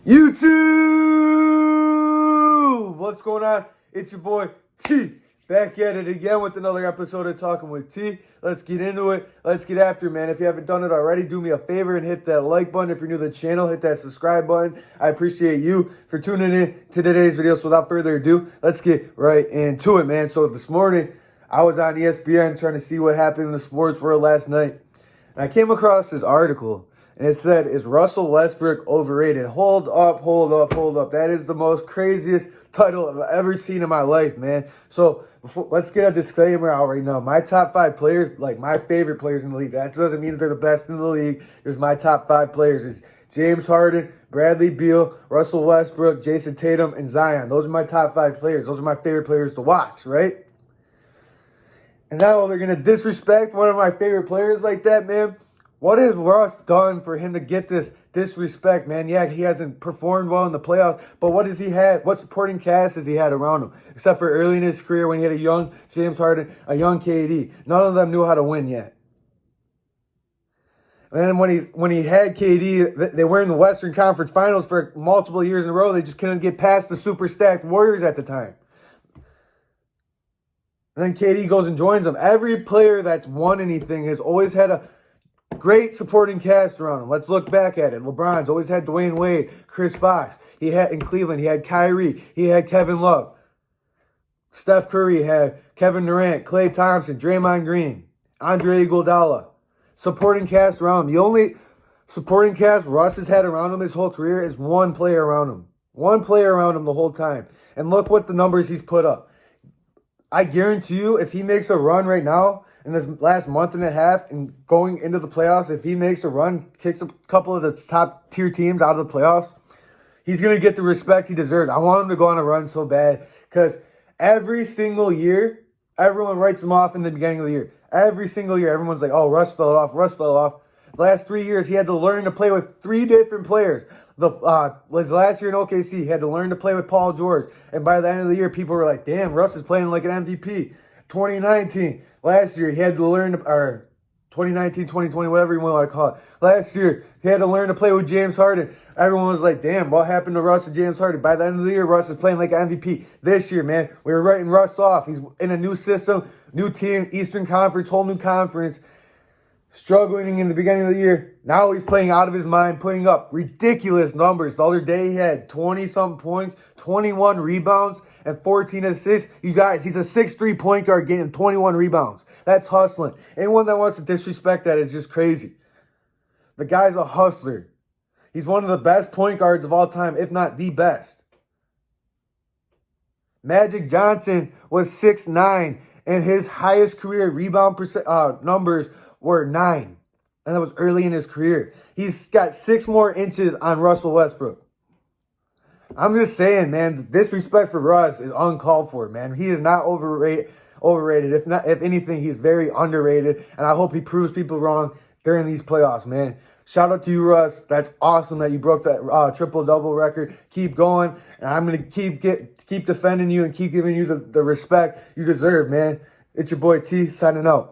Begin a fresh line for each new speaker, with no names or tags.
YouTube! What's going on? It's your boy T. Back at it again with another episode of Talking with T. Let's get into it. Let's get after it, man. If you haven't done it already, do me a favor and hit that like button. If you're new to the channel, hit that subscribe button. I appreciate you for tuning in to today's video. So without further ado, let's get right into it, man. So this morning, I was on ESPN trying to see what happened in the sports world last night. And I came across this article. And it said, is Russell Westbrook overrated? Hold up. That is the most craziest title I've ever seen in my life, man. So let's get a disclaimer out right now. My top 5 players, like my favorite players in the league, that doesn't mean that they're the best in the league. There's my top 5 players. It's James Harden, Bradley Beal, Russell Westbrook, Jason Tatum, and Zion. Those are my top 5 players. Those are my favorite players to watch, right? And now they're going to disrespect one of my favorite players like that, man. What has Russ done for him to get this disrespect, man? Yeah, he hasn't performed well in the playoffs, but what has he had? What supporting cast has he had around him? Except for early in his career when he had a young James Harden, a young KD. None of them knew how to win yet. And then when he had KD, they were in the Western Conference Finals for multiple years in a row. They just couldn't get past the super stacked Warriors at the time. And then KD goes and joins them. Every player that's won anything has always had a great supporting cast around him. Let's look back at it. LeBron's always had Dwayne Wade, Chris Bosh. He had in Cleveland, he had Kyrie. He had Kevin Love. Steph Curry had Kevin Durant, Klay Thompson, Draymond Green, Andre Iguodala. Supporting cast around him. The only supporting cast Russ has had around him his whole career is one player around him. One player around him the whole time. And look what the numbers he's put up. I guarantee you, if he makes a run right now, in this last month and a half and going into the playoffs, if he makes a run, kicks a couple of the top tier teams out of the playoffs, he's going to get the respect he deserves. I want him to go on a run so bad because every single year, everyone writes him off in the beginning of the year. Every single year, everyone's like, oh, Russ fell off. The last 3 years, he had to learn to play with 3 different players. His last year in OKC, he had to learn to play with Paul George. And by the end of the year, people were like, damn, Russ is playing like an MVP. 2019. Last year, he had to learn, or 2019, 2020, whatever you want to call it. Last year, he had to learn to play with James Harden. Everyone was like, damn, what happened to Russ and James Harden? By the end of the year, Russ is playing like an MVP. This year, man, we were writing Russ off. He's in a new system, new team, Eastern Conference, whole new conference. Struggling in the beginning of the year. Now he's playing out of his mind, putting up ridiculous numbers. The other day he had 20-something points, 21 rebounds, and 14 assists. You guys, he's a 6'3" point guard getting 21 rebounds. That's hustling. Anyone that wants to disrespect that is just crazy. The guy's a hustler. He's one of the best point guards of all time, if not the best. Magic Johnson was 6'9", and his highest career rebound numbers were 9. And that was early in his career. He's got 6 more inches on Russell Westbrook. I'm just saying, man, the disrespect for Russ is uncalled for, man. He is not overrated. If anything, he's very underrated. And I hope he proves people wrong during these playoffs, man. Shout out to you, Russ. That's awesome that you broke that triple-double record. Keep going. And I'm going to keep defending you and keep giving you the respect you deserve, man. It's your boy T signing out.